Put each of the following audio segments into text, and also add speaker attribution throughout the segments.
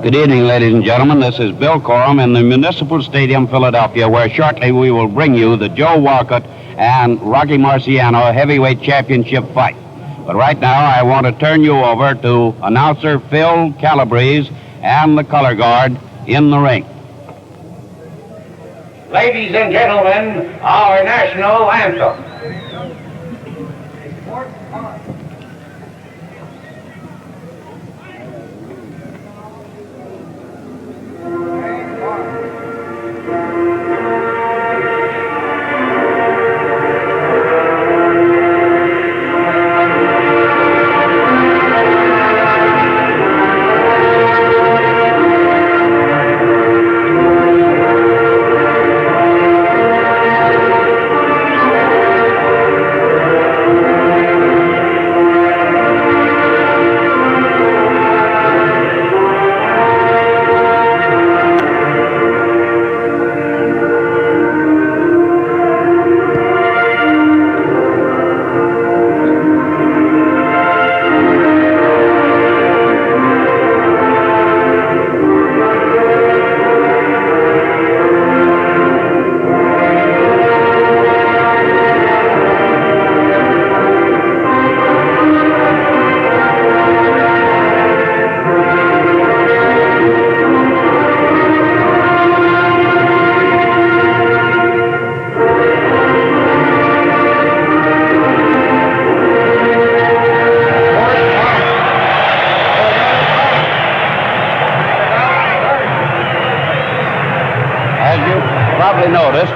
Speaker 1: Good evening, ladies and gentlemen. This is Bill Coram in the Municipal Stadium, Philadelphia, where shortly we will bring you the Joe Walcott and Rocky Marciano heavyweight championship fight. But right now, I want to turn you over to announcer Phil Calabrese and the color guard in the ring.
Speaker 2: Ladies and gentlemen, our national anthem.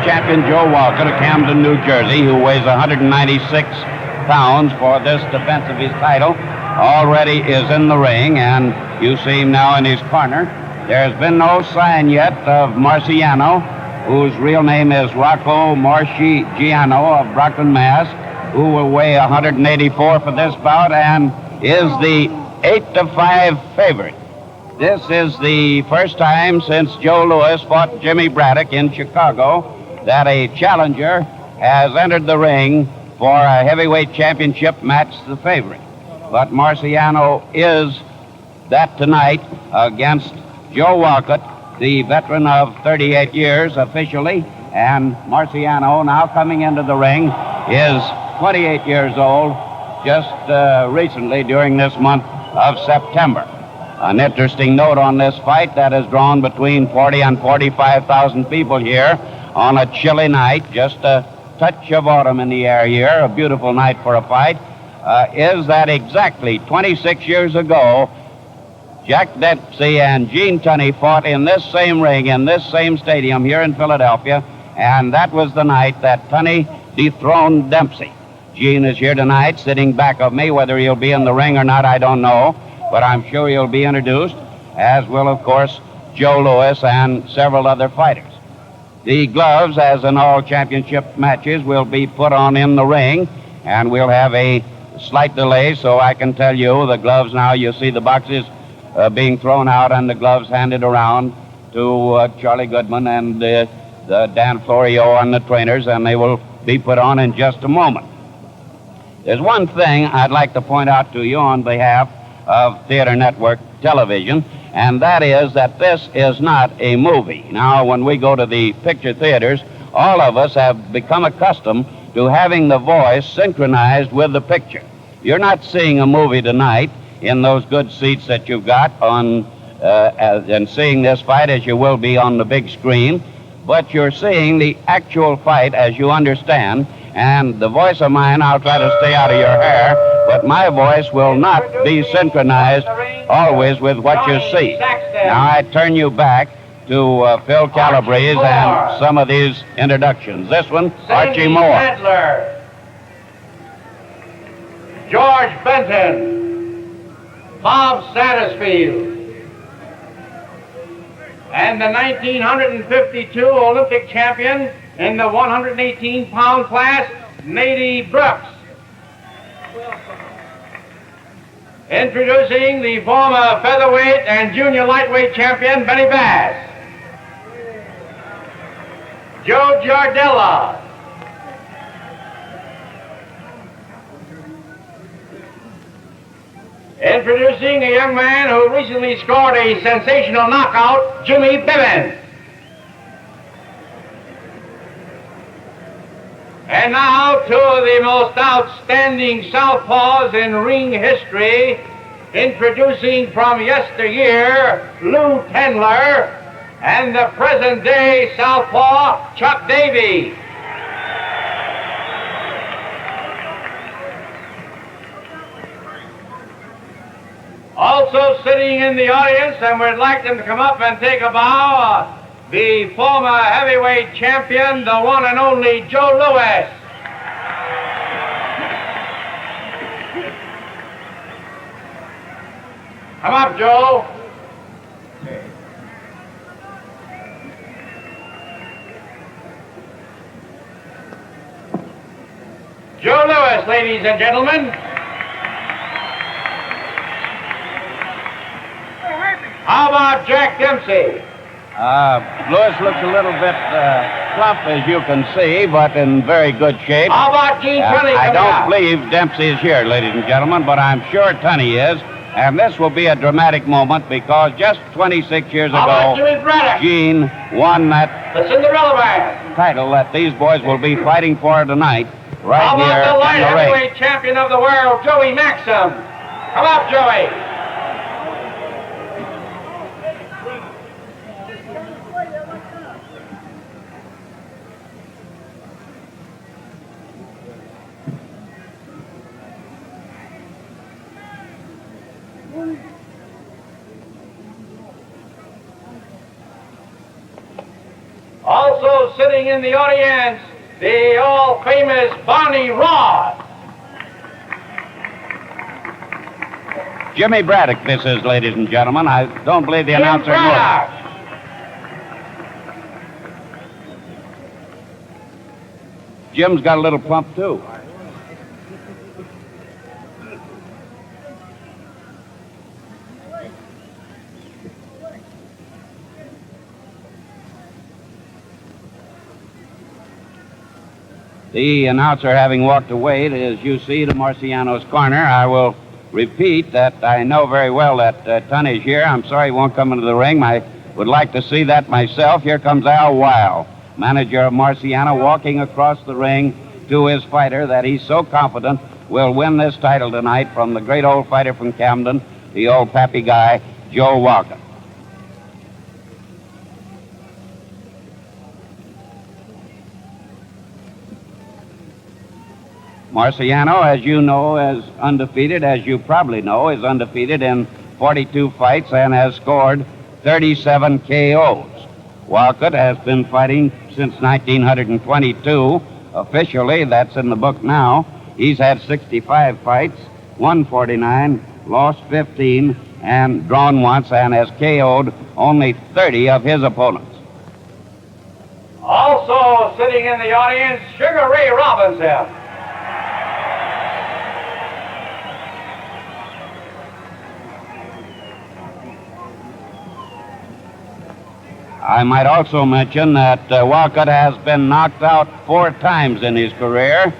Speaker 1: Champion Joe Walcott of Camden, New Jersey, who weighs 196 pounds for this defense of his title, already is in the ring, and you see him now in his corner. There's been no sign yet of Marciano, whose real name is Rocco Marciano of Brockton, Mass., who will weigh 184 for this bout and is the 8-5 favorite. This is the first time since Joe Louis fought Jimmy Braddock in Chicago that a challenger has entered the ring for a heavyweight championship match, the favorite. But Marciano is that tonight against Joe Walcott, the veteran of 38 years officially, and Marciano, now coming into the ring, is 28 years old, just recently during this month of September. An interesting note on this fight that has drawn between 40 and 45,000 people here on a chilly night, just a touch of autumn in the air here, a beautiful night for a fight, is that exactly 26 years ago, Jack Dempsey and Gene Tunney fought in this same ring, in this same stadium here in Philadelphia, and that was the night that Tunney dethroned Dempsey. Gene is here tonight, sitting back of me. Whether he'll be in the ring or not, I don't know, but I'm sure he'll be introduced, as will, of course, Joe Louis and several other fighters. The gloves, as in all championship matches, will be put on in the ring, and we'll have a slight delay, so I can tell you the gloves now, you see the boxes being thrown out and the gloves handed around to Charley Goodman and the Dan Florio and the trainers, and they will be put on in just a moment. There's one thing I'd like to point out to you on behalf of Theater Network Television, and that is that this is not a movie. Now, when we go to the picture theaters, all of us have become accustomed to having the voice synchronized with the picture. You're not seeing a movie tonight in those good seats that you've got on and seeing this fight as you will be on the big screen, but you're seeing the actual fight as you understand, and the voice of mine, I'll try to stay out of your hair, but my voice will not be synchronized always with what you see. Now I turn you back to Phil Calabrese and some of these introductions. This one, Archie Moore.
Speaker 2: Adler, George Benton, Bob Satterfield, and the 1952 Olympic champion in the 118-pound class, Nady Brooks. Introducing the former featherweight and junior lightweight champion, Benny Bass. Joe Giardella. Introducing a young man who recently scored a sensational knockout, Jimmy Bivens. And now two of the most outstanding southpaws in ring history, introducing from yesteryear, Lou Tendler, and the present-day southpaw, Chuck Davies. Also sitting in the audience, and we'd like them to come up and take a bow, the former heavyweight champion, the one and only Joe Louis. Come up, Joe. Joe Louis, ladies and gentlemen. How about Jack Dempsey?
Speaker 1: Lewis looks a little bit plump, as you can see, but in very good shape.
Speaker 2: How about Gene Tunney?
Speaker 1: I don't believe Dempsey is here, ladies and gentlemen, but I'm sure Tunney is. And this will be a dramatic moment because just 26 years ago, Gene won that
Speaker 2: the Cinderella Band
Speaker 1: title that these boys will be fighting for tonight, right
Speaker 2: How
Speaker 1: here
Speaker 2: about the light
Speaker 1: in the ring.
Speaker 2: heavyweight champion of the world, Joey Maxim? Come up, Joey. Also sitting in the audience, the all-famous Barney Ross.
Speaker 1: Jimmy Braddock, this is, ladies and gentlemen. I don't believe the
Speaker 2: Jim
Speaker 1: announcer
Speaker 2: Braddock.
Speaker 1: knows. Jim's got a little plump, too. The announcer having walked away, as you see, to Marciano's corner, I will repeat that I know very well that Tunney's here. I'm sorry he won't come into the ring. I would like to see that myself. Here comes Al Weil, manager of Marciano, walking across the ring to his fighter that he's so confident will win this title tonight from the great old fighter from Camden, the old pappy guy, Joe Walcott. Marciano, as you know, is undefeated, as you probably know, is undefeated in 42 fights and has scored 37 KOs. Walcott has been fighting since 1922. Officially, that's in the book now. He's had 65 fights, won 49, lost 15, and drawn once, and has KO'd only 30 of his opponents.
Speaker 2: Also sitting in the audience, Sugar Ray Robinson.
Speaker 1: I might also mention that Walcott has been knocked out 4 times in his career.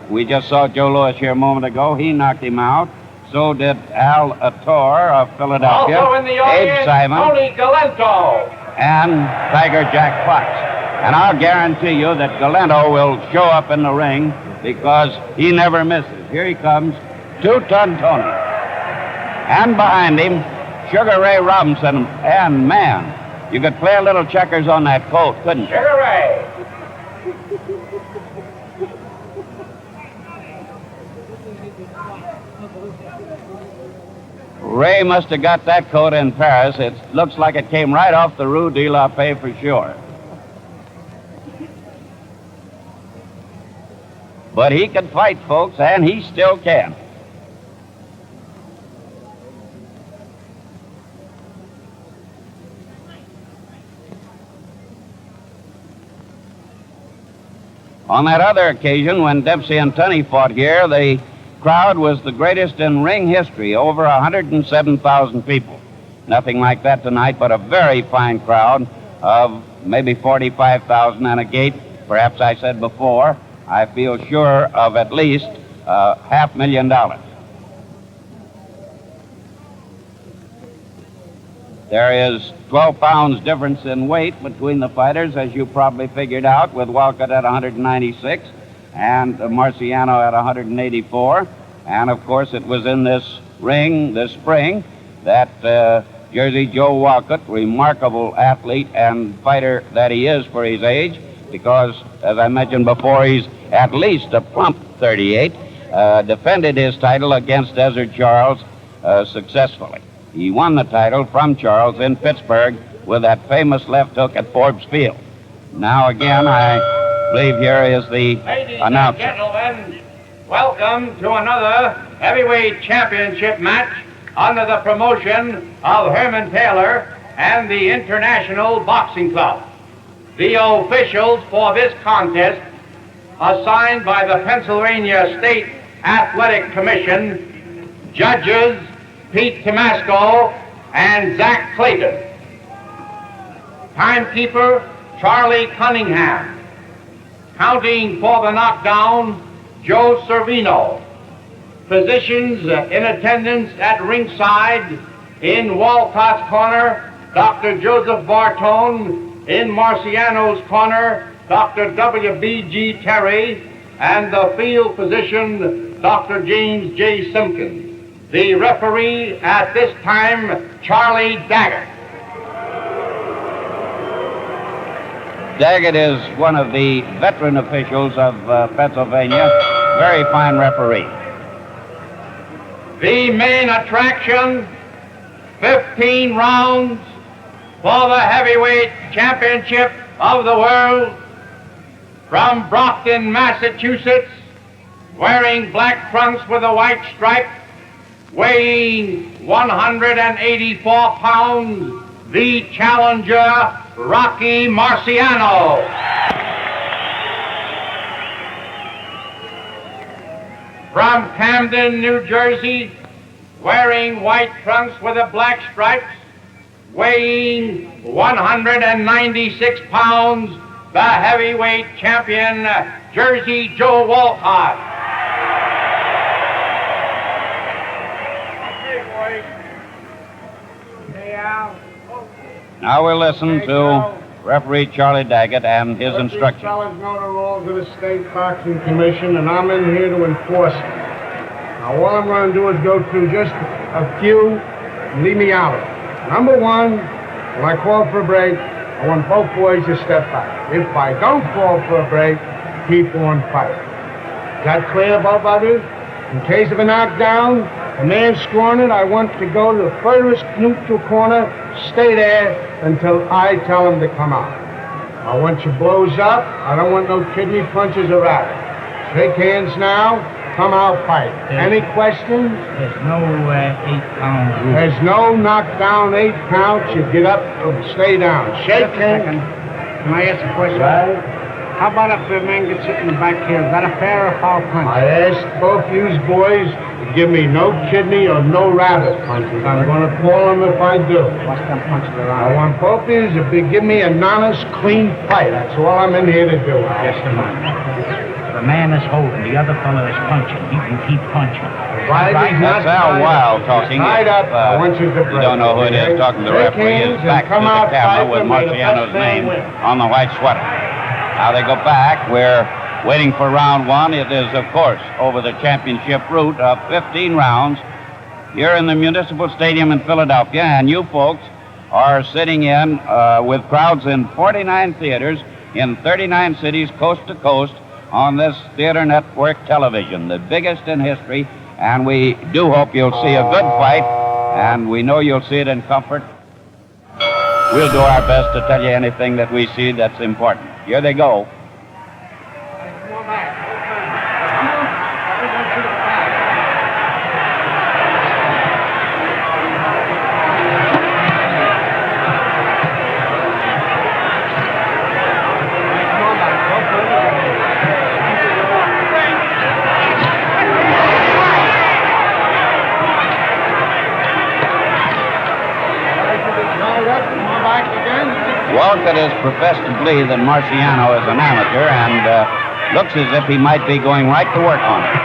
Speaker 1: We just saw Joe Louis here a moment ago. He knocked him out. So did Al Ator of Philadelphia.
Speaker 2: Also in the audience,
Speaker 1: Abe Simon,
Speaker 2: Tony Galento.
Speaker 1: and Tiger Jack Fox. And I'll guarantee you that Galento will show up in the ring because he never misses. Here he comes, 2-Ton Tony. And behind him, Sugar Ray Robinson. And man, you could play a little checkers on that coat, couldn't you?
Speaker 2: Sugar Ray.
Speaker 1: Ray must have got that coat in Paris. It looks like it came right off the Rue de la Paix for sure. But he can fight, folks, and he still can. On that other occasion, when Dempsey and Tunney fought here, the crowd was the greatest in ring history, over 107,000 people. Nothing like that tonight, but a very fine crowd of maybe 45,000 and a gate, perhaps I said before, I feel sure of at least $500,000. There is 12 pounds difference in weight between the fighters, as you probably figured out, with Walcott at 196 and Marciano at 184. And, of course, it was in this ring this spring that Jersey Joe Walcott, remarkable athlete and fighter that he is for his age, because, as I mentioned before, he's at least a plump 38, defended his title against Desert Charles successfully. He won the title from Charles in Pittsburgh with that famous left hook at Forbes Field. Now, again, I believe here is the announcer.
Speaker 2: Ladies and gentlemen, welcome to another heavyweight championship match under the promotion of Herman Taylor and the International Boxing Club. The officials for this contest, assigned by the Pennsylvania State Athletic Commission, judges Pete Tomasco and Zach Clayton. Timekeeper, Charley Cunningham. Counting for the knockdown, Joe Servino. Physicians in attendance at ringside, in Walcott's corner, Dr. Joseph Bartone. In Marciano's corner, Dr. W.B.G. Terry. And the field physician, Dr. James J. Simpkins. The referee at this time, Charley Daggert.
Speaker 1: Daggett is one of the veteran officials of Pennsylvania. Very fine referee.
Speaker 2: The main attraction, 15 rounds for the heavyweight championship of the world. From Brockton, Massachusetts, wearing black trunks with a white stripe, weighing 184 pounds, the challenger, Rocky Marciano. From Camden, New Jersey, wearing white trunks with a black stripes, weighing 196 pounds, the heavyweight champion, Jersey Joe Walcott.
Speaker 1: Now we'll listen to referee Charley Daggett and his instructions.
Speaker 3: These fellas know the rules of the State Boxing Commission, and I'm in here to enforce them. Now, all I'm going to do is go through just a few and leave me out of it. Number one, when I call for a break, I want both boys to step back. If I don't call for a break, keep on fighting. Is that clear, both others? In case of a knockdown, a man scoring it, I want to go to the furthest neutral corner, stay there until I tell him to come out. I want your blows up. I don't want no kidney punches or rattles. Shake hands now. Come out, fight. Any questions?
Speaker 4: There's no 8-pound rule.
Speaker 3: There's no knockdown, 8 counts. You get up and stay down. Shake hands.
Speaker 4: Can I ask a question?
Speaker 3: Right.
Speaker 4: How about if the man gets hit in the back here? Is that a fair or foul punch?
Speaker 3: I asked both you boys to give me no kidney or no rabbit punches. I'm going to call them if I do.
Speaker 4: What's them punches
Speaker 3: I
Speaker 4: around?
Speaker 3: want both of you to give me an honest, clean fight. That's all I'm in here to do.
Speaker 4: Just a minute. The man is holding, the other fellow is punching. He can keep punching.
Speaker 1: That's Al Weil talking.
Speaker 3: Tied up. I want you to break.
Speaker 1: You don't know who it is talking to the referee. His back to the camera with Marciano's name on the white sweater. Now they go back. We're waiting for round one. It is, of course, over the championship route of 15 rounds here in the Municipal Stadium in Philadelphia. And you folks are sitting in with crowds in 49 theaters in 39 cities coast to coast on this theater network television, the biggest in history. And we do hope you'll see a good fight, and we know you'll see it in comfort. We'll do our best to tell you anything that we see that's important. Here they go. Walcott has professed to believe that Marciano is an amateur and looks as if he might be going right to work on it.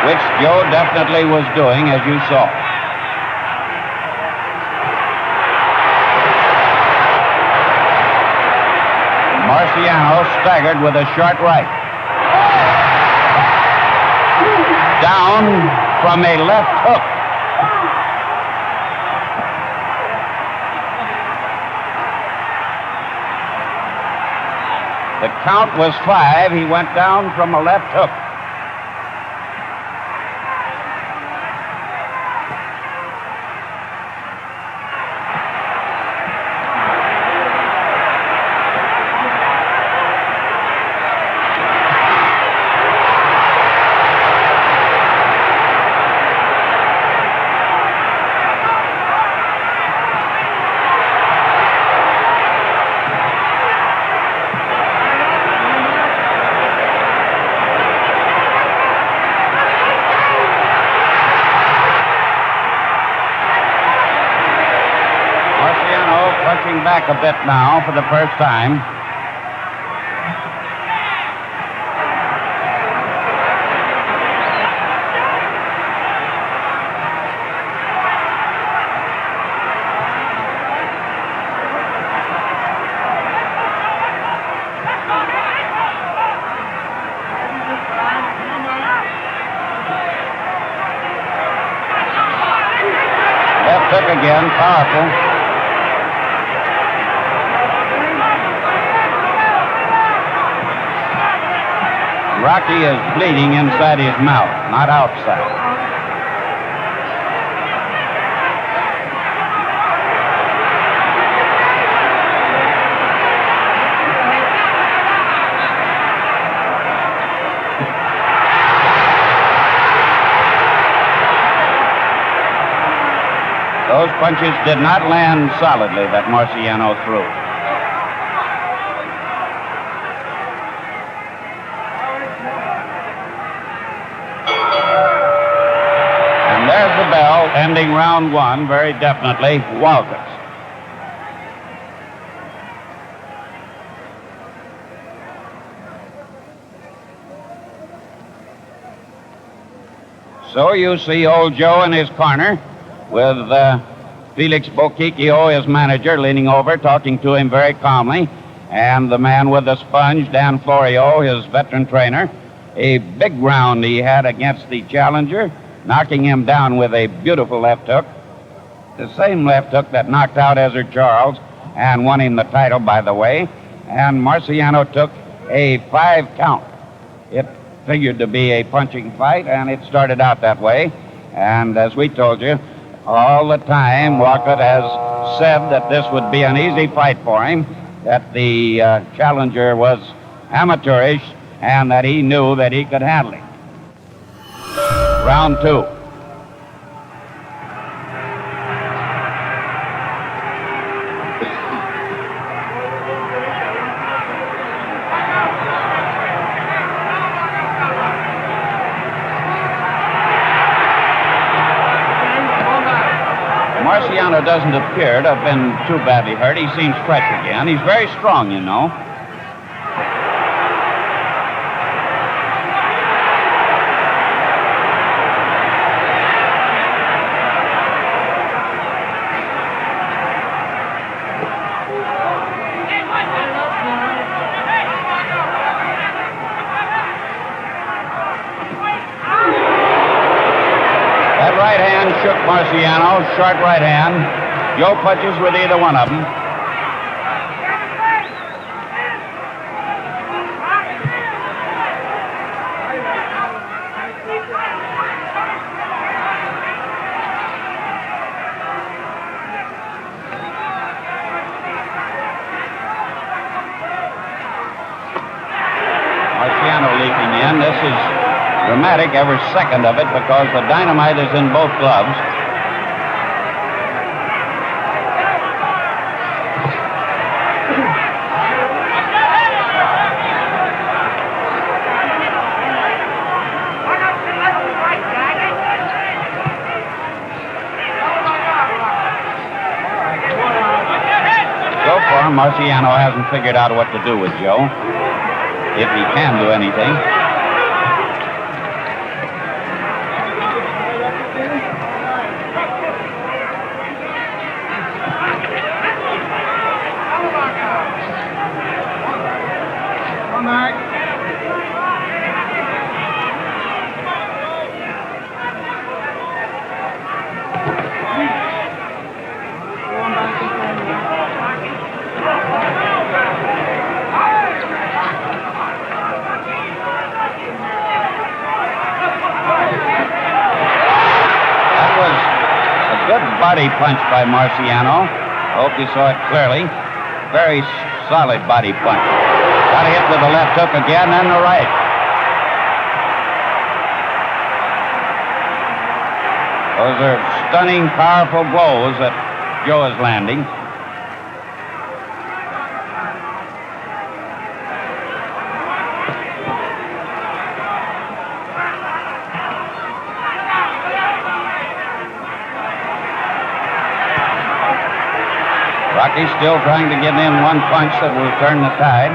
Speaker 1: which Joe definitely was doing, as you saw. Marciano staggered with a short right. Down from a left hook. The count was 5. He went down from a left hook. Back a bit now for the first time. Left hook again, powerful. Rocky is bleeding inside his mouth, not outside. Those punches did not land solidly that Marciano threw. The bell ending round 1, very definitely Walcott's. So you see old Joe in his corner with Felix Boquiquio, his manager, leaning over, talking to him very calmly, and the man with the sponge, Dan Florio, his veteran trainer. A big round he had against the challenger, knocking him down with a beautiful left hook. The same left hook that knocked out Ezra Charles and won him the title, by the way. And Marciano took a 5 count. It figured to be a punching fight, and it started out that way. And as we told you, all the time, Walcott has said that this would be an easy fight for him, that the challenger was amateurish, and that he knew that he could handle him. Round 2. Marciano doesn't appear to have been too badly hurt. He seems fresh again. He's very strong, you know. Shook Marciano, short right hand. Joe punches with either one of them. Marciano leaping in. This is dramatic, every second of it, because the dynamite is in both gloves. So far, Marciano hasn't figured out what to do with Joe, if he can do anything. body punch by Marciano. Hope you saw it clearly. Very solid body punch. Got hit with the left hook again and the right. Those are stunning, powerful blows that Joe is landing. Rocky's still trying to get in one punch that will turn the tide.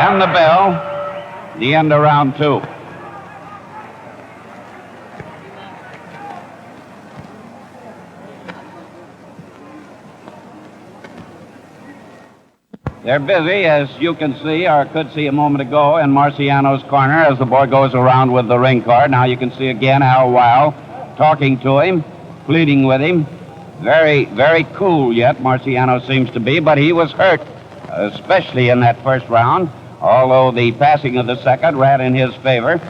Speaker 1: And the bell, the end of round 2. They're busy, as you can see, or could see a moment ago, in Marciano's corner as the boy goes around with the ring card. Now you can see again Al Weil talking to him, pleading with him. Very, very cool yet, Marciano seems to be, but he was hurt, especially in that first round, although the passing of the second ran in his favor.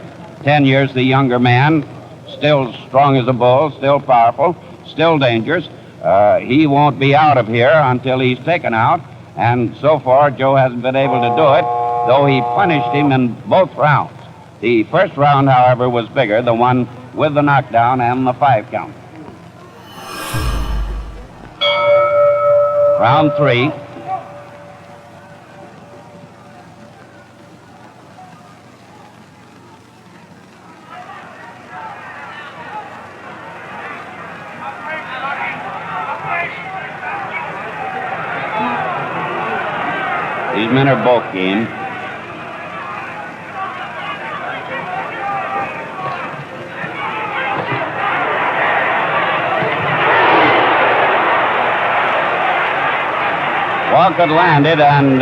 Speaker 1: 10 years the younger man, still strong as a bull, still powerful, still dangerous. He won't be out of here until he's taken out. And so far, Joe hasn't been able to do it, though he punished him in both rounds. The first round, however, was bigger, the one with the knockdown and the 5 count. Round 3. These men are both game. Walcott landed, and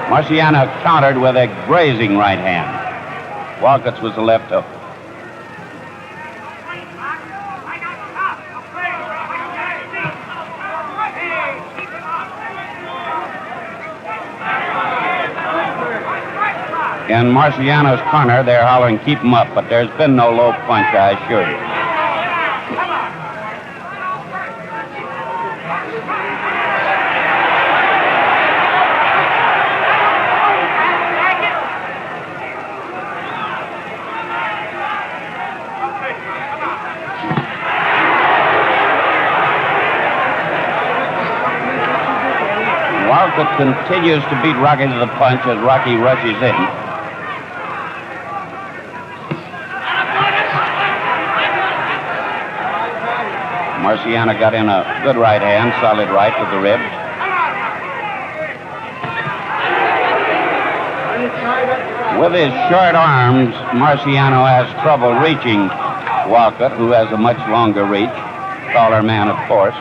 Speaker 1: Marciano countered with a grazing right hand. Walcott's was the left hook. In Marciano's corner, they're hollering, keep him up, but there's been no low punch, I assure you. Walcott continues to beat Rocky to the punch as Rocky rushes in. Marciano got in a good right hand, solid right with the ribs. With his short arms, Marciano has trouble reaching Walcott, who has a much longer reach. Taller man, of course.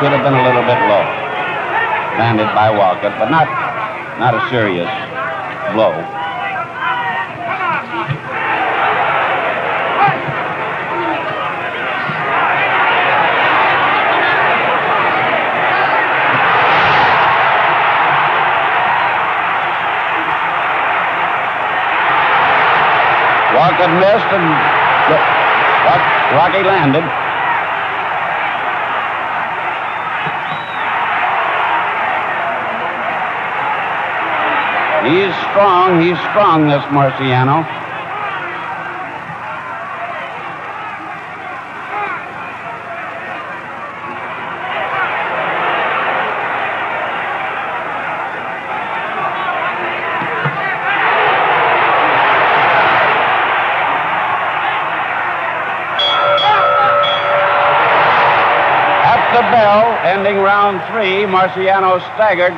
Speaker 1: Could have been a little bit low. Landed by Walcott, but not a serious blow. Walcott missed and Rocky landed. He's strong, this Marciano. At the bell, ending round 3, Marciano staggered.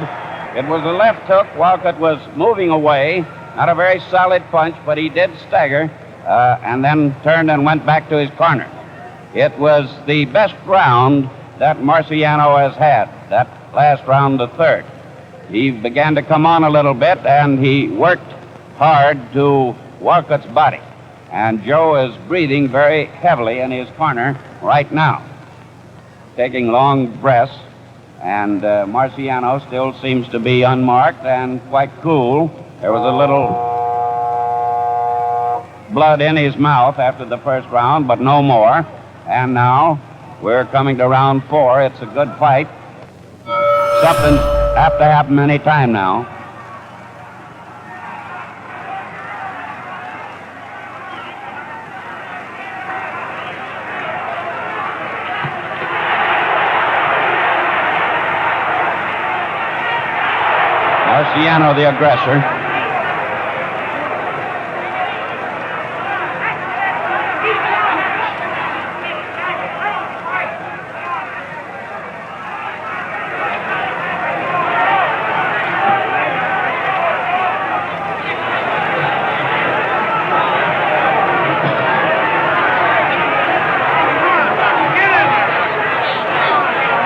Speaker 1: It was a left hook. Walcott was moving away. Not a very solid punch, but he did stagger and then turned and went back to his corner. It was the best round that Marciano has had, that last round, the third. He began to come on a little bit, and he worked hard to Walcott's body. And Joe is breathing very heavily in his corner right now, taking long breaths. And Marciano still seems to be unmarked and quite cool. There was a little blood in his mouth after the first round, but no more. And now we're coming to round 4. It's a good fight. Something's apt to happen any time now. Marciano, the aggressor.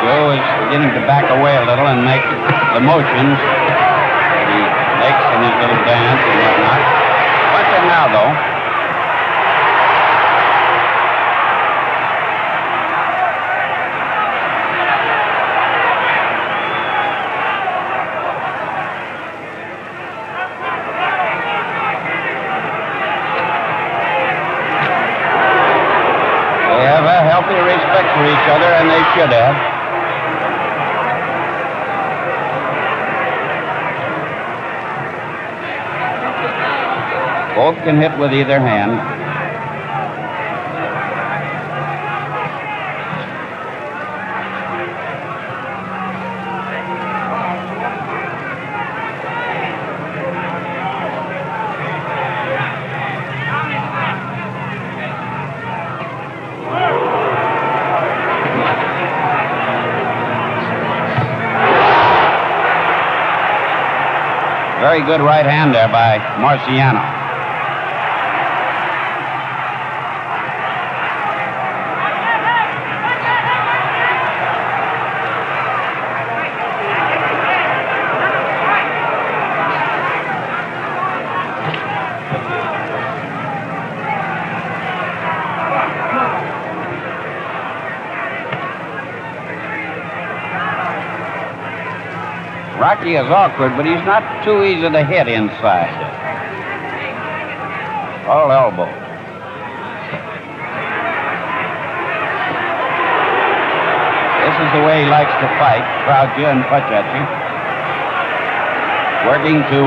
Speaker 1: Joe is beginning to back away a little and make the motions he makes in his little dance and whatnot. Punching now, though. They have a healthy respect for each other, and they should have. Both can hit with either hand. Very good right hand there by Marciano. Rocky is awkward, but he's not too easy to hit inside. All elbows. This is the way he likes to fight, crowd you and punch at you. Working to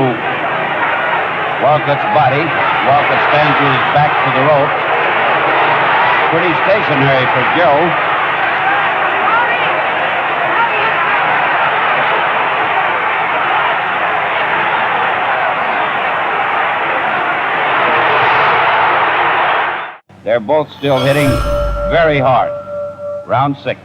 Speaker 1: Walcott's body. Walcott stands with his back to the rope. Pretty stationary for Joe. They're both still hitting very hard. Round 6.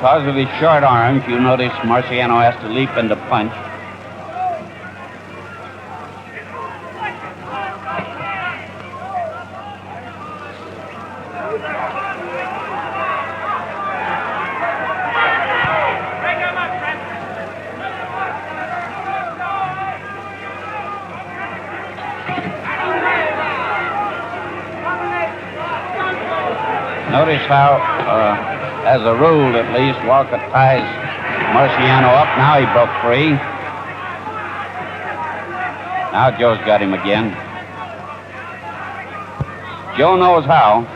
Speaker 1: Because of his short arms, you notice Marciano has to leap into punch. Notice how, as a rule at least, Walcott ties Marciano up. Now he broke free. Now Joe's got him again. Joe knows how.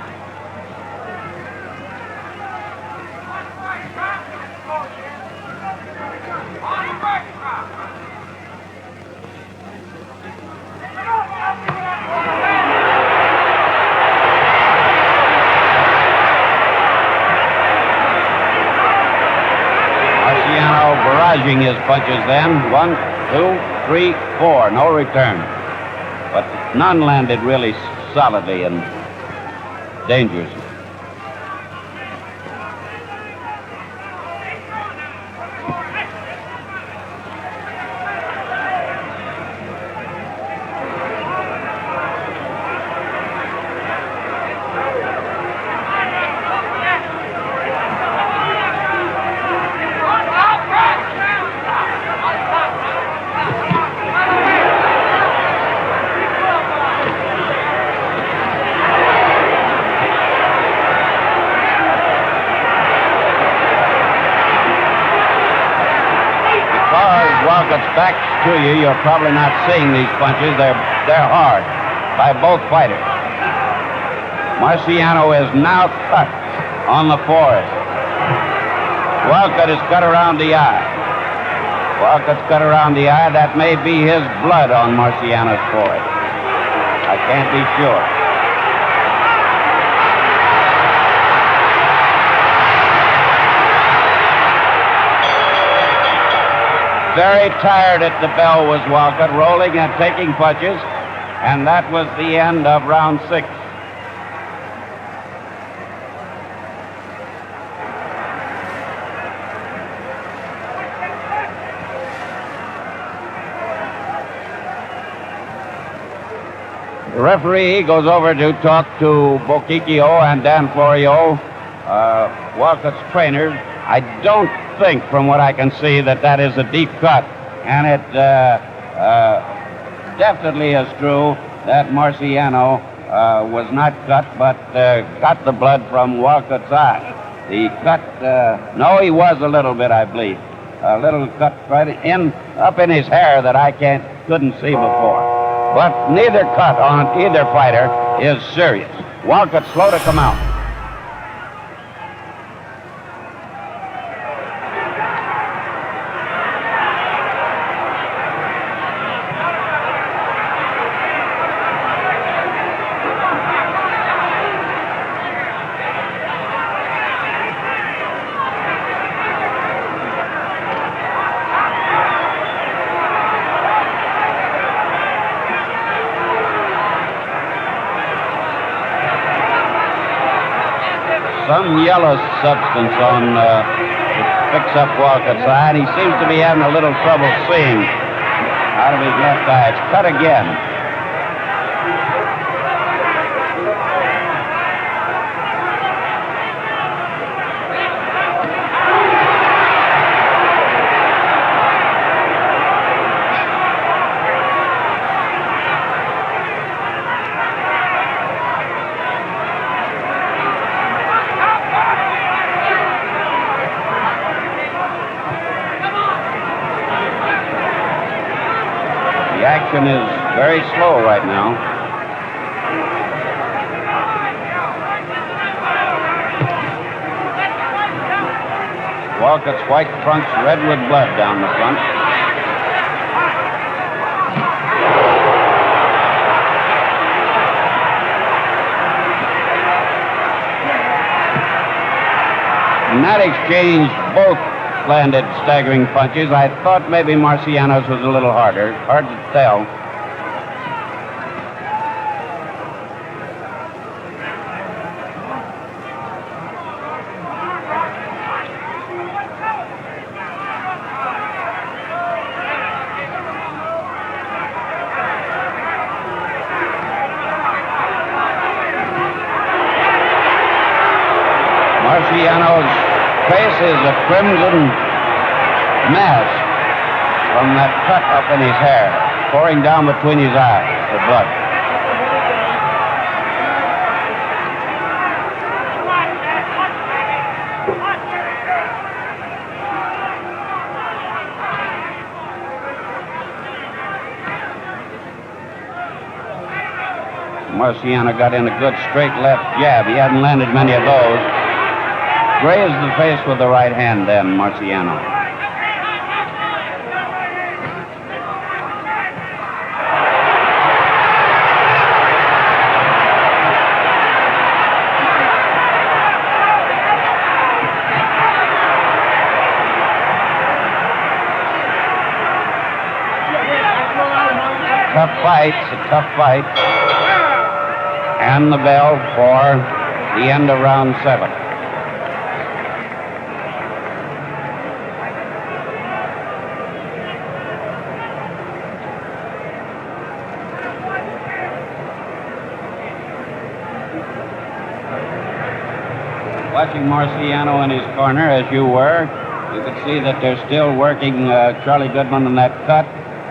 Speaker 1: dodging his punches then. 1, 2, 3, 4. No return. But none landed really solidly and dangerously. Walcott's back to you. You're probably not seeing these punches. They're hard by both fighters. Marciano is now cut on the forehead. Walcott is cut around the eye. Walcott's cut around the eye. That may be his blood on Marciano's forehead. I can't be sure. Very tired at the bell was Walcott, rolling and taking punches, and that was the end of round 6. The referee goes over to talk to Boquicchio and Dan Florio, Walcott's trainers. I don't think, from what I can see, that is a deep cut, and it definitely is true that Marciano was not cut, but got the blood from Walcott's eye. The cut, no, he was a little bit, I believe, a little cut right up in his hair that I couldn't see before. But neither cut on either fighter is serious. Walcott's slow to come out. Some yellow substance on picks up Walcott's eye, and he seems to be having a little trouble seeing out of his left eye. It's cut again. The action is very slow right now. Walcott's white trunks red with blood down the front. In that exchange, both landed staggering punches. I thought maybe Marciano's was a little harder. Hard to tell. Marciano's face is a crimson mass from that cut up in his hair, pouring down between his eyes, the blood. Marciano got in a good straight left jab. He hadn't landed many of those. Grazed the face with the right hand then, Marciano. tough fight. It's a tough fight. And the bell for the end of round 7. Watching Marciano in his corner, as you were, you could see that they're still working Charlie Goodman in that cut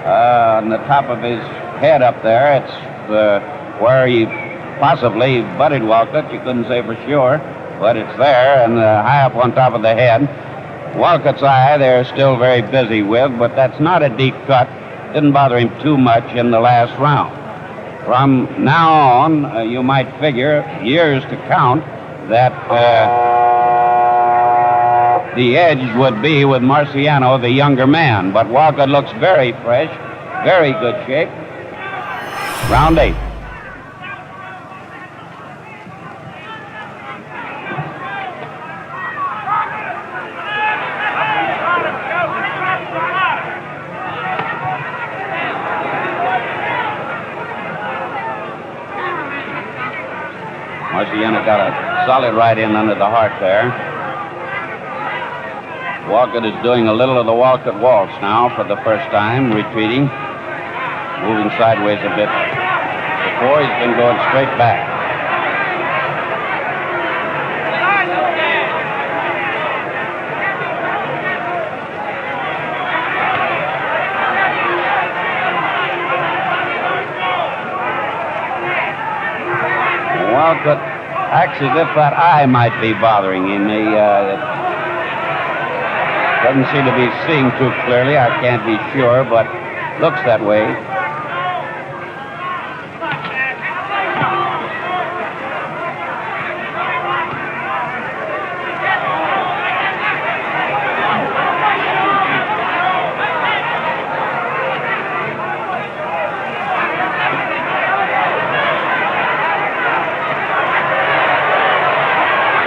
Speaker 1: on the top of his head up there. It's where he possibly butted Walcott. You couldn't say for sure, but it's there and high up on top of the head. Walcott's eye they're still very busy with, but that's not a deep cut. Didn't bother him too much in the last round. From now on, you might figure years to count that the edge would be with Marciano, the younger man. But Walcott looks very fresh, very good shape. Round 8. Marciano got a solid right in under the heart there. Walcott is doing a little of the Walcott waltz now for the first time, retreating, moving sideways a bit. Before he's been going straight back. Walcott acts as if that eye might be bothering him. He doesn't seem to be seeing too clearly. I can't be sure, but looks that way.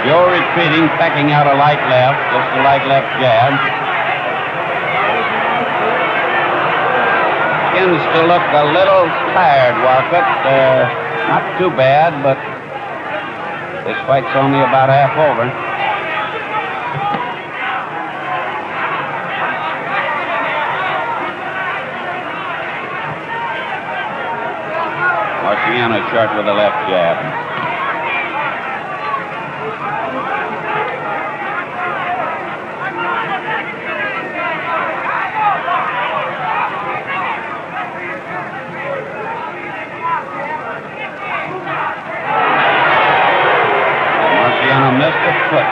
Speaker 1: Joe retreating, pecking out a light left, just a light left jab. Begins to look a little tired, Walcott. Not too bad, but this fight's only about half over. Marciano short with a left jab. Missed the foot.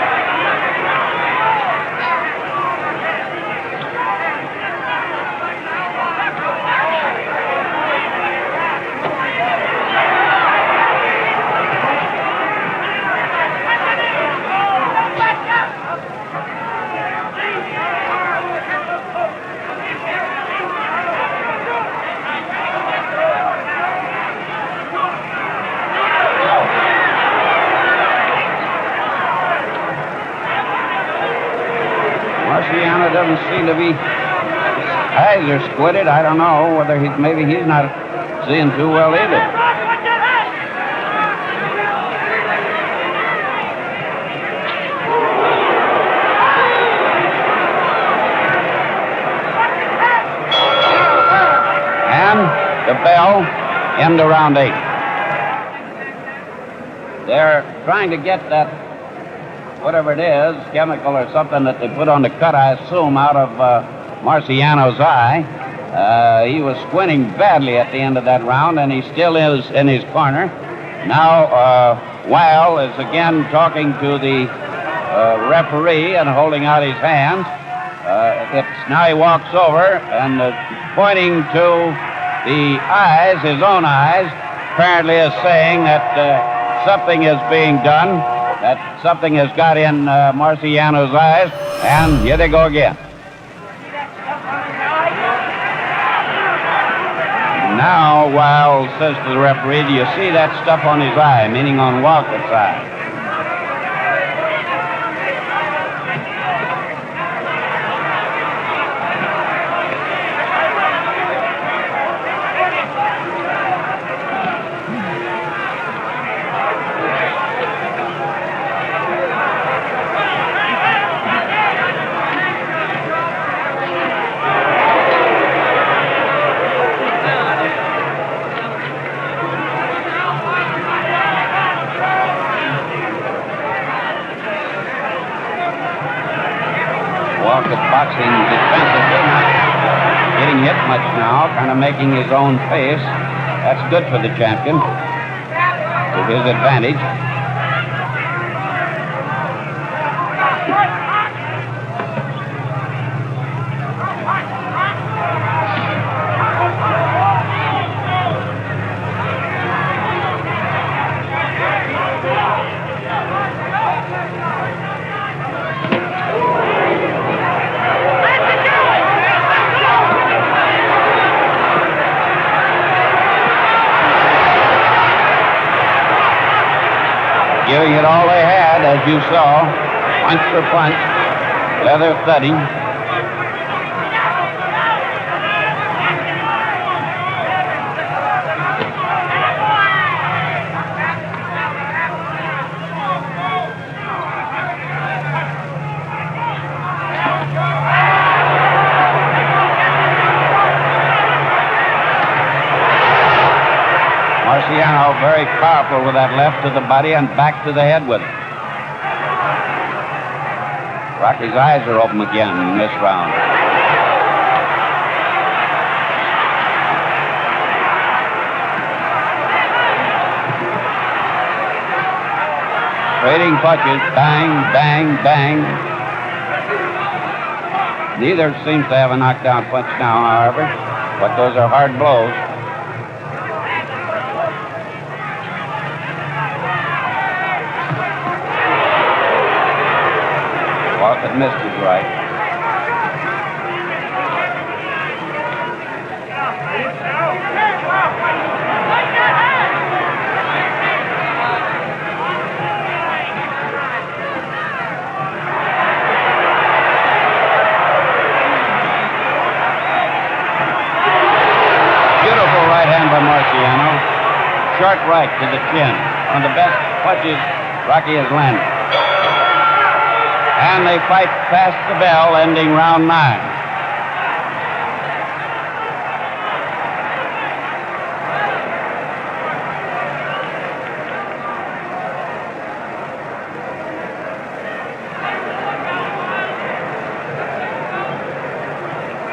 Speaker 1: Marciano doesn't seem to be, his eyes are squinted. I don't know whether maybe he's not seeing too well either. And the bell, end of round 8. They're trying to get that, whatever it is, chemical or something that they put on the cut, I assume, out of Marciano's eye. He was squinting badly at the end of that round, and he still is in his corner. Now, Weil is again talking to the referee and holding out his hands. Now he walks over and pointing to the eyes, his own eyes, apparently is saying that something is being done, that something has got in Marciano's eyes, and here they go again. Now, Weil says to the referee, do you see that stuff on his eye, meaning on Walcott's eye? boxing defensively, not getting hit much now, kind of making his own pace. That's good for the champion, to his advantage. Giving it all they had, as you saw, punch for punch, leather thudding. Marciano very powerful with that left to the body and back to the head with it. Rocky's eyes are open again in this round. Trading punches, bang, bang, bang. Neither seems to have a knockdown punch now, however, but those are hard blows. Walcott missed his right. Beautiful right hand by Marciano. Short right to the chin. One of the best punches Rocky has landed. And they fight past the bell, ending round 9.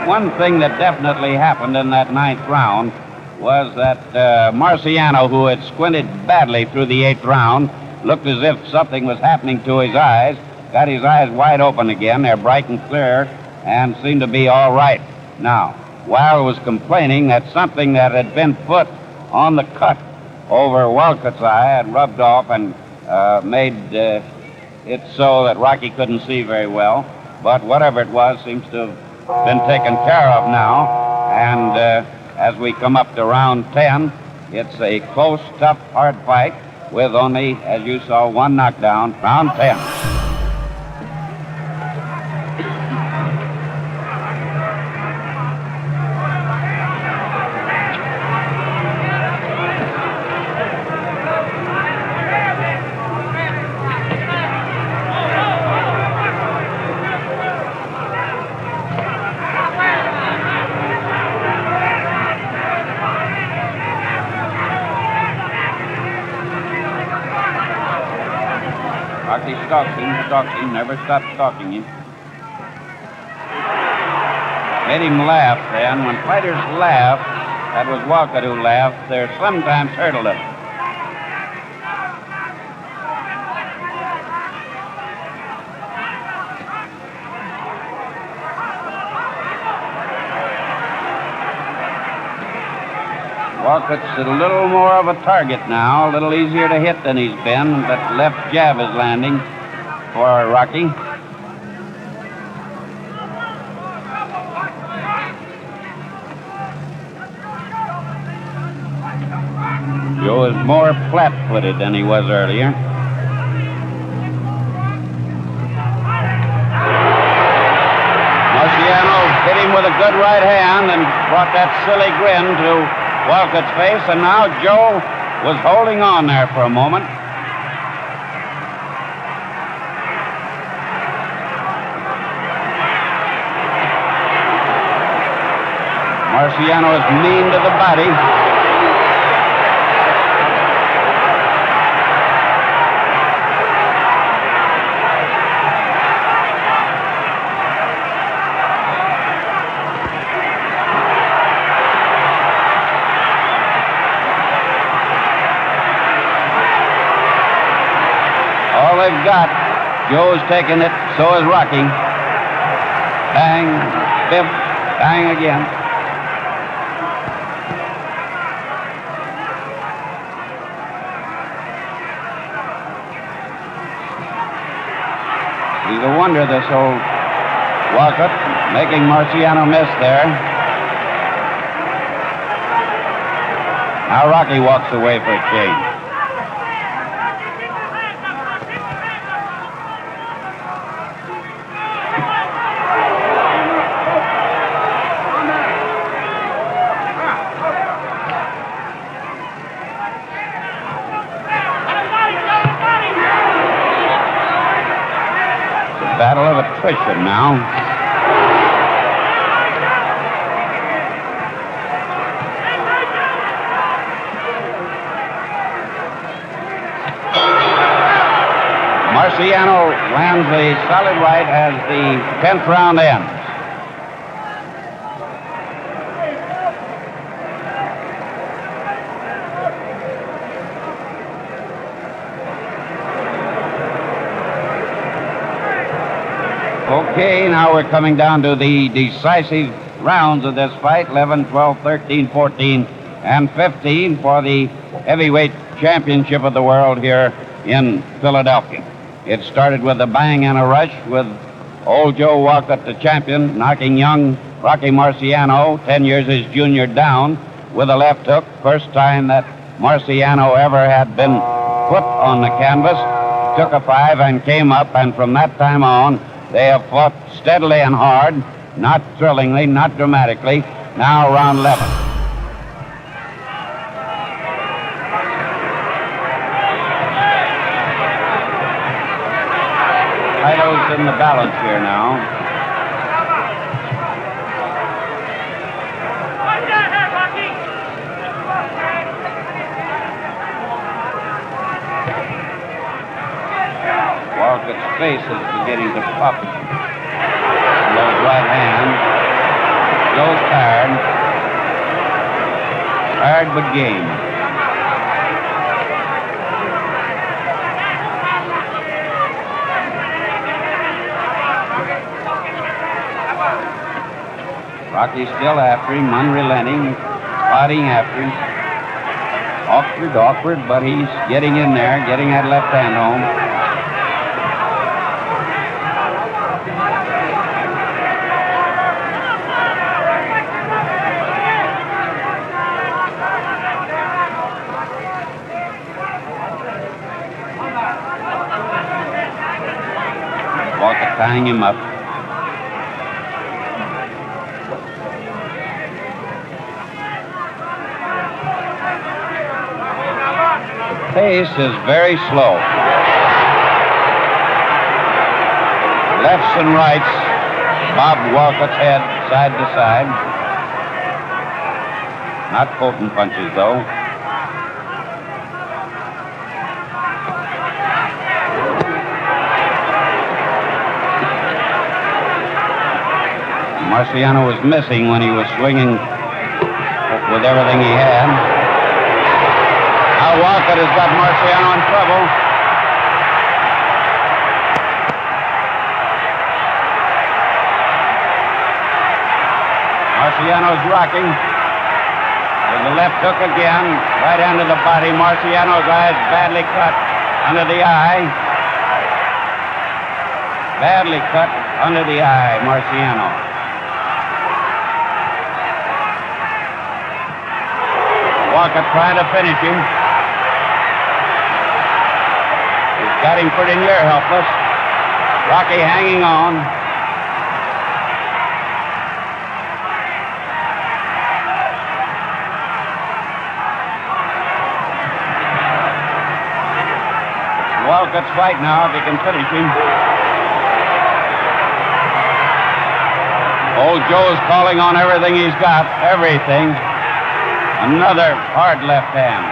Speaker 1: One thing that definitely happened in that 9th round was that Marciano, who had squinted badly through the 8th round, looked as if something was happening to his eyes. Got his eyes wide open again. They're bright and clear and seem to be all right now. Weil was complaining that something that had been put on the cut over Walcott's eye had rubbed off and made it so that Rocky couldn't see very well. But whatever it was seems to have been taken care of now. And as we come up to round 10, it's a close, tough, hard fight with only, as you saw, one knockdown. Round 10. Rocky stalks him, never stopped stalking him. Made him laugh then. When fighters laugh, that was Walcott who laughed, they're sometimes hurt a little. Walcott's a little more of a target now, a little easier to hit than he's been. That left jab is landing for Rocky. Joe is more flat-footed than he was earlier. Marciano hit him with a good right hand and brought that silly grin to Walcott's face, and now Joe was holding on there for a moment. Marciano is mean to the body. they've got. Joe's taking it, so is Rocky. Bang, biff, bang again. He's a wonder, this old Walcott, making Marciano miss there. Now Rocky walks away for a change. Battle of attrition now. Marciano lands the solid right as the 10th round ends. Okay, now we're coming down to the decisive rounds of this fight, 11, 12, 13, 14, and 15 for the heavyweight championship of the world here in Philadelphia. It started with a bang and a rush with old Joe Walcott, the champion, knocking young Rocky Marciano, 10 years his junior, down with a left hook. First time that Marciano ever had been put on the canvas. Took a 5 and came up, and from that time on, they have fought steadily and hard, not thrillingly, not dramatically. Now round 11. Titles in the balance here now. Walcott's face is beginning to pop. Lowe's right hand. Joe's tired. Tired but game. Rocky's still after him, unrelenting, fighting after him. Awkward, but he's getting in there, getting that left hand home. Walcott tying him up. Pace is very slow. Lefts and rights bob Walcott's head side to side. Not potent punches, though. Marciano was missing when he was swinging with everything he had. Now Walcott has got Marciano in trouble. Marciano's rocking. With the left hook again, right under the body. Marciano's eyes badly cut under the eye. Badly cut under the eye, Marciano. Walcott trying to finish him. He's got him pretty near helpless. Rocky hanging on. Walcott's fight now if he can finish him. Old Joe's calling on everything he's got, everything. Another hard left hand.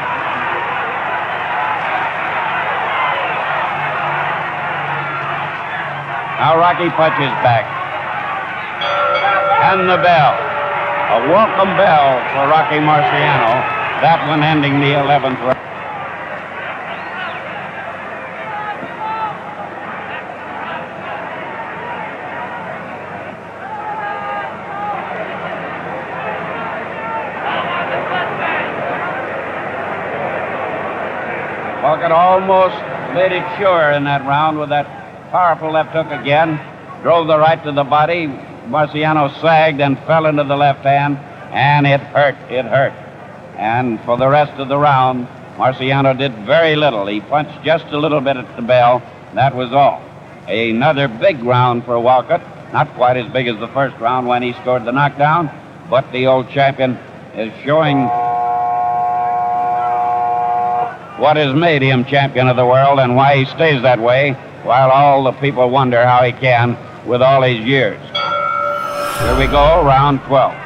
Speaker 1: Now Rocky punches back. And the bell. A welcome bell for Rocky Marciano. That one ending the 11th round. Walcott almost made it sure in that round with that powerful left hook again. Drove the right to the body. Marciano sagged and fell into the left hand, and it hurt. It hurt. And for the rest of the round, Marciano did very little. He punched just a little bit at the bell. That was all. Another big round for Walcott. Not quite as big as the first round when he scored the knockdown, but the old champion is showing what has made him champion of the world and why he stays that way, while all the people wonder how he can with all his years. Here we go, round 12.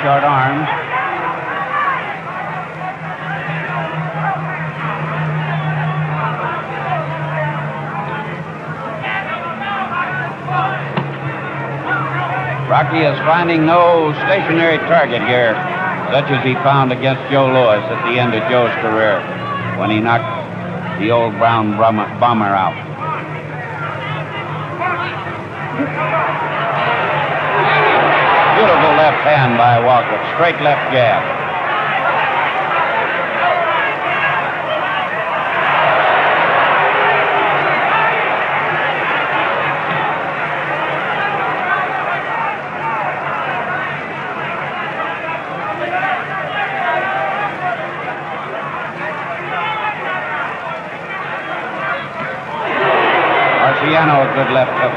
Speaker 1: Short arms. Rocky is finding no stationary target here, such as he found against Joe Louis at the end of Joe's career when he knocked the old brown bomber out. Beautiful left hand by Walcott. Straight left jab. Marciano, a good left hook.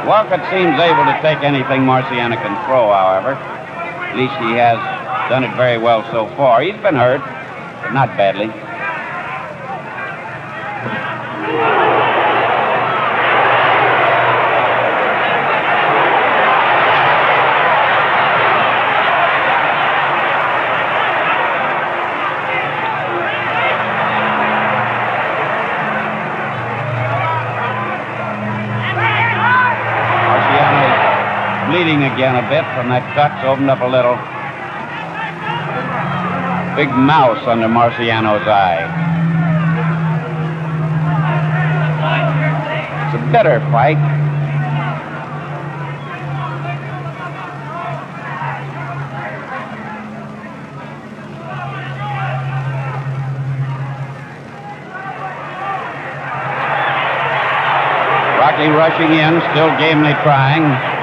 Speaker 1: Walcott seems able to take anything Marciano can throw, however. At least he has done it very well so far. He's been hurt, but not badly. Bleeding again a bit from that cut, opened up a little. Big mouse under Marciano's eye. It's a bitter fight. Rocky rushing in, still gamely trying.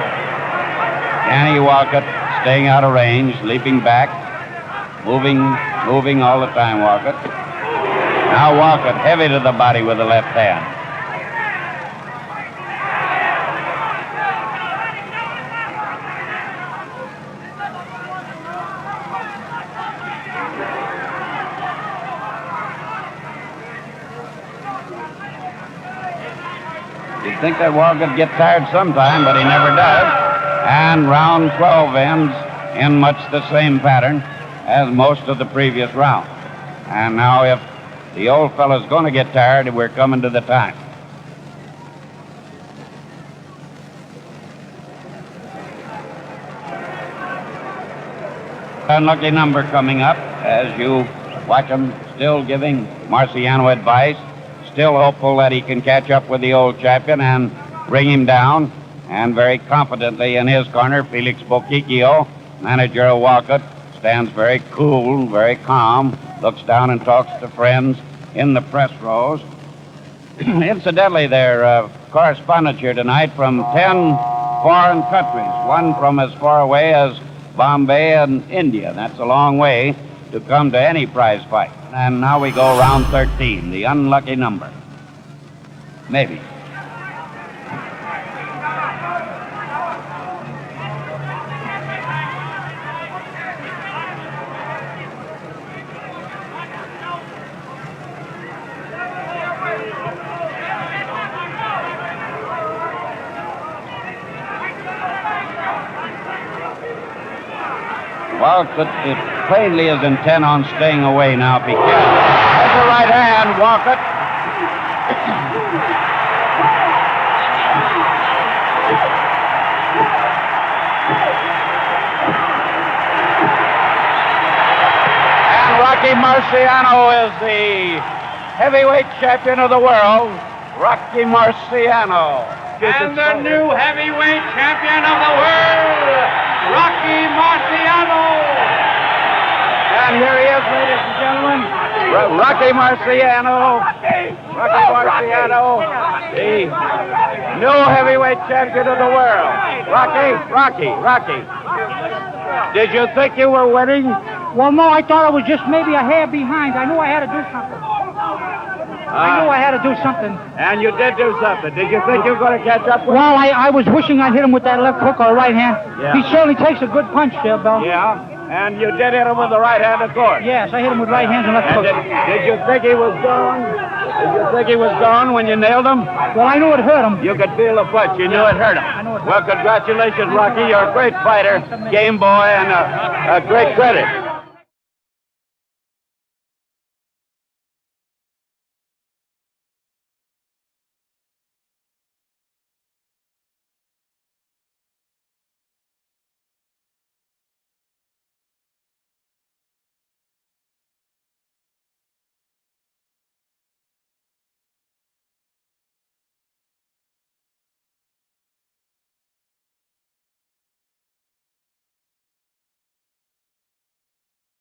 Speaker 1: Danny Walcott staying out of range, leaping back, moving all the time, Walcott. Now Walcott heavy to the body with the left hand. You'd think that Walcott would get tired sometime, but he never does. And round 12 ends in much the same pattern as most of the previous round. And now if the old fellow's going to get tired, we're coming to the time. Unlucky number coming up as you watch him still giving Marciano advice, still hopeful that he can catch up with the old champion and bring him down. And very confidently in his corner, Felix Boquicchio, manager of Walcott, stands very cool, very calm, looks down and talks to friends in the press rows. Incidentally, there are correspondents here tonight from 10 foreign countries, one from as far away as Bombay and India. That's a long way to come to any prize fight. And now we go round 13, the unlucky number. Maybe. Walcott plainly is intent on staying away now if he can. the right hand, Walcott. And Rocky Marciano is the heavyweight champion of the world. Rocky Marciano.
Speaker 2: And the new heavyweight champion of the world, Rocky Marciano.
Speaker 1: And here he is, ladies and gentlemen. Rocky Marciano. Rocky Marciano, the new heavyweight champion of the world. Rocky. Did you think you were winning?
Speaker 5: Well, no, I thought I was just maybe a hair behind. I knew I had to do something.
Speaker 1: And you did do something. Did you think you were going to catch up with him?
Speaker 5: Well, I was wishing I'd hit him with that left hook or right hand.
Speaker 1: Yeah.
Speaker 5: He certainly takes a good punch there, Bill.
Speaker 1: Yeah, and you did hit him with the right hand, of course.
Speaker 5: Yes, I hit him with right hands and left
Speaker 1: And
Speaker 5: hook.
Speaker 1: did you think he was gone? Did you think he was gone when you nailed him?
Speaker 5: Well, I knew it hurt him.
Speaker 1: You could feel the punch. You knew it hurt him.
Speaker 5: I knew it hurt him.
Speaker 1: Well, congratulations, Rocky. You're a great fighter, game boy, and a great credit.